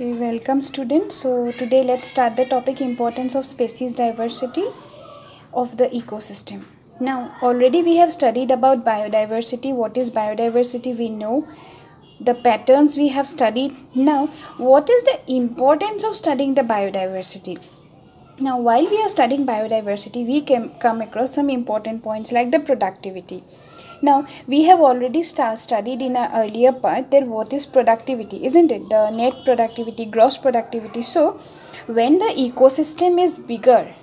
Welcome students. So today let's start the topic importance of species diversity of the ecosystem. Now already we have studied about biodiversity. What is biodiversity? We know the patterns we have studied. Now what is the importance of studying the biodiversity? Now while we are studying biodiversity, we come across some important points like the productivity. Now we have already studied in an earlier part that what is productivity, isn't it? The net productivity, gross productivity. So when the ecosystem is bigger,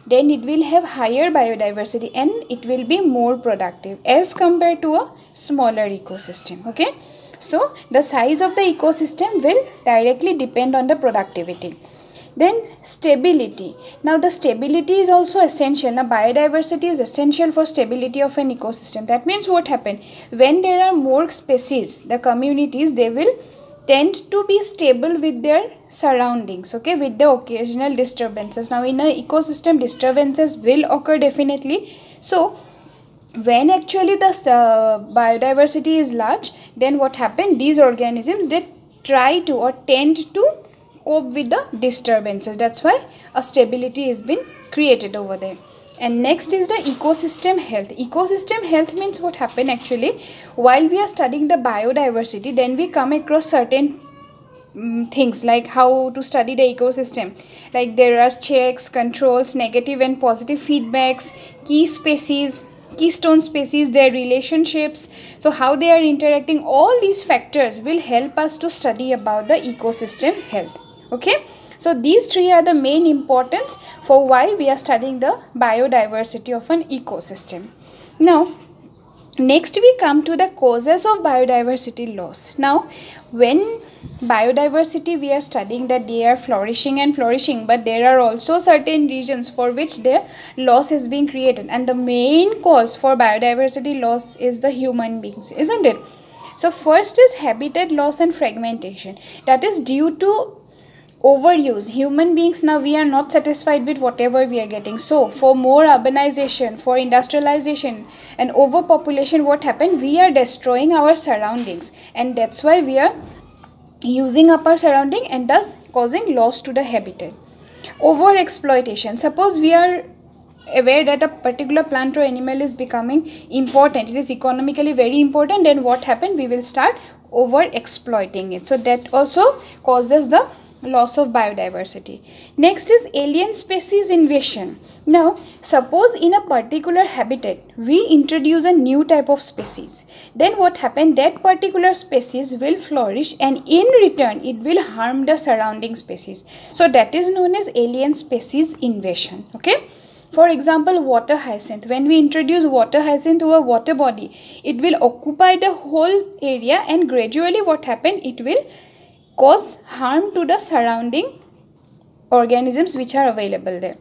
then it will have higher biodiversity and it will be more productive as compared to a smaller ecosystem. Okay, so the size of the ecosystem will directly depend on the productivity. Then stability. Now the stability is also essential. Now biodiversity is essential for stability of an ecosystem. That means what happens when there are more species, the communities, they will tend to be stable with their surroundings, okay, with the occasional disturbances. Now in an ecosystem, disturbances will occur definitely. So when actually the biodiversity is large, then what happens, these organisms, they try to or tend to cope with the disturbances. That's why a stability has been created over there. And next is the ecosystem health. Ecosystem health means what happened actually while we are studying the biodiversity, then we come across certain things like how to study the ecosystem. Like there are checks, controls, negative and positive feedbacks, key species, keystone species, their relationships, so how they are interacting. All these factors will help us to study about the ecosystem health. Okay, so these three are the main importance for why we are studying the biodiversity of an ecosystem. Now next we come to the causes of biodiversity loss. Now when biodiversity, we are studying that they are flourishing, but there are also certain regions for which their loss is being created, and the main cause for biodiversity loss is the human beings, isn't it? So first is habitat loss and fragmentation, that is due to overuse. Human beings, now we are not satisfied with whatever we are getting, so for more urbanization, for industrialization and overpopulation, what happened, we are destroying our surroundings, and that's why we are using up our surrounding and thus causing loss to the habitat. Over exploitation, suppose we are aware that a particular plant or animal is becoming important, it is economically very important, then what happened, we will start over exploiting it, so that also causes the loss of biodiversity. Next is alien species invasion. Now suppose in a particular habitat we introduce a new type of species, then what happened, that particular species will flourish and in return it will harm the surrounding species, so that is known as alien species invasion. Okay, for example, water hyacinth, when we introduce water hyacinth to a water body, it will occupy the whole area and gradually what happened, it will cause harm to the surrounding organisms which are available there.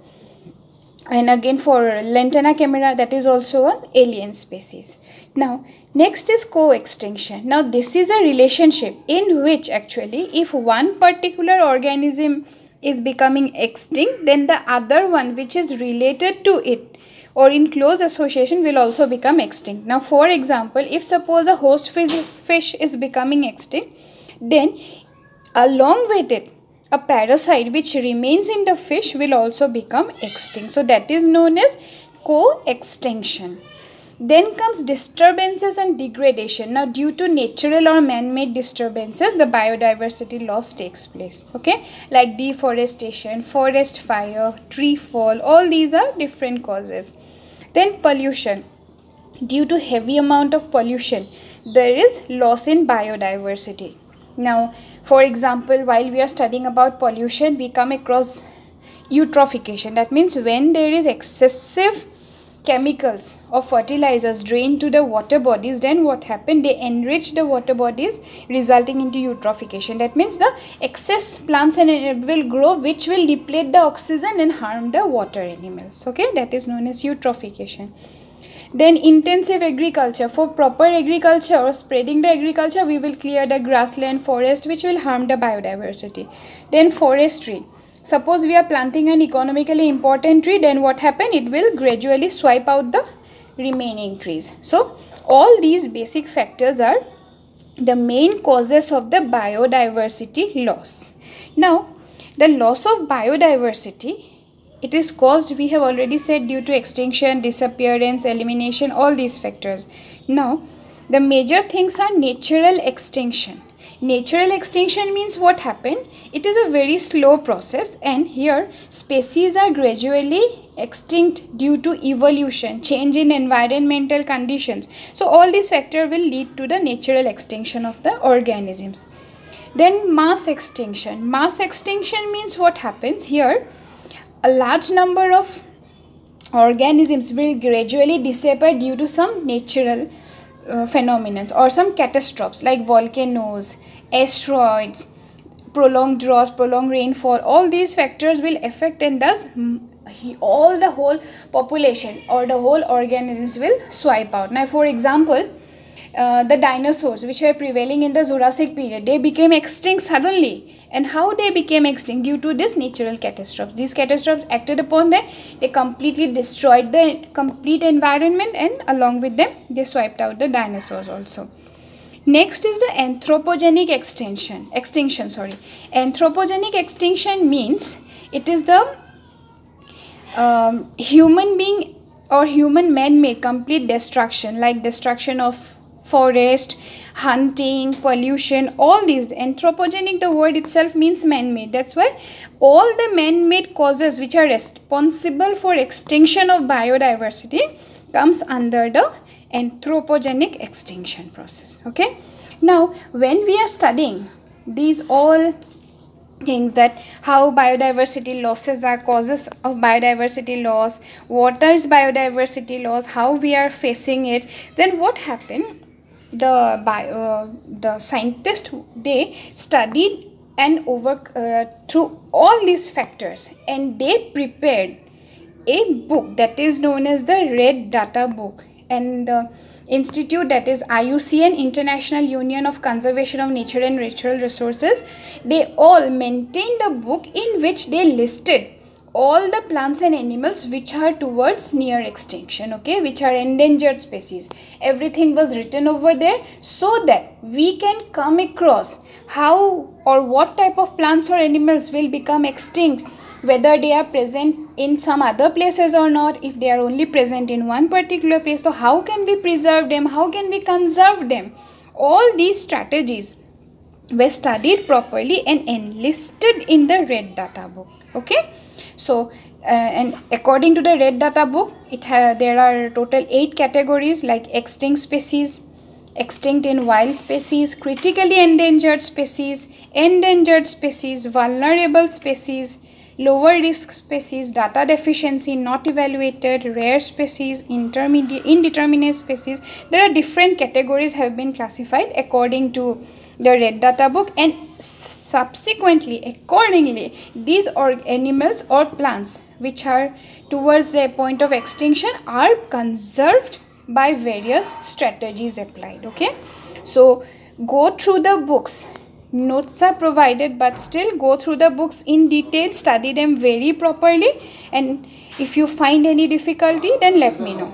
And again for Lantana camera, that is also an alien species. Now next is co-extinction. Now this is a relationship in which actually if one particular organism is becoming extinct, then the other one which is related to it or in close association will also become extinct. Now for example, if suppose a host fish is becoming extinct, then along with it a parasite which remains in the fish will also become extinct, so that is known as co-extinction. Then comes disturbances and degradation. Now due to natural or man-made disturbances, the biodiversity loss takes place. Okay, like deforestation, forest fire, tree fall, all these are different causes. Then pollution. Due to heavy amount of pollution, there is loss in biodiversity. Now for example, while we are studying about pollution, we come across eutrophication. That means when there is excessive chemicals or fertilizers drained to the water bodies, then what happen, they enrich the water bodies resulting into eutrophication. That means the excess plants and will grow which will deplete the oxygen and harm the water animals. Okay, that is known as eutrophication. Then intensive agriculture. For proper agriculture or spreading the agriculture, we will clear the grassland, forest, which will harm the biodiversity. Then forestry. Suppose we are planting an economically important tree, then what happen, it will gradually swipe out the remaining trees. So all these basic factors are the main causes of the biodiversity loss. Now, the loss of biodiversity, it is caused, we have already said, due to extinction, disappearance, elimination, all these factors. Now, the major things are natural extinction. Natural extinction means what happened? It is a very slow process, and here species are gradually extinct due to evolution, change in environmental conditions. So all these factors will lead to the natural extinction of the organisms. Then mass extinction. Mass extinction means what happens here? A large number of organisms will gradually disappear due to some natural phenomena or some catastrophes like volcanoes, asteroids, prolonged drought, prolonged rainfall. All these factors will affect, and thus all the whole population or the whole organisms will swipe out. Now, for example, the dinosaurs which were prevailing in the Jurassic period, they became extinct suddenly. And how they became extinct? Due to this natural catastrophes. These catastrophes acted upon them, they completely destroyed the complete environment, and along with them they swiped out the dinosaurs also. Next is the anthropogenic extinction. Anthropogenic extinction means it is the human being or human man-made complete destruction, like destruction of forest, hunting, pollution, all these. Anthropogenic, the word itself means man-made. That's why all the man-made causes which are responsible for extinction of biodiversity comes under the anthropogenic extinction process. Okay. Now, when we are studying these all things, that how biodiversity losses are, causes of biodiversity loss, what is biodiversity loss, how we are facing it, then what happened? The scientists, they studied and through all these factors, and they prepared a book that is known as the Red Data Book. And the institute, that is IUCN, International Union of Conservation of Nature and Natural Resources, they all maintained a book in which they listed all the plants and animals which are towards near extinction, okay, which are endangered species. Everything was written over there so that we can come across how or what type of plants or animals will become extinct, whether they are present in some other places or not. If they are only present in one particular place, so how can we preserve them, how can we conserve them? All these strategies were studied properly and enlisted in the Red Data Book. Okay. So, and according to the Red Data Book, there are total 8 categories, like extinct species, extinct in wild species, critically endangered species, vulnerable species, lower risk species, data deficiency, not evaluated, rare species, indeterminate species. There are different categories have been classified according to the Red Data Book, and subsequently, accordingly, these animals or plants which are towards the point of extinction are conserved by various strategies applied. Okay, so go through the books. Notes are provided, but still go through the books in detail, study them very properly, and if you find any difficulty, then let me know.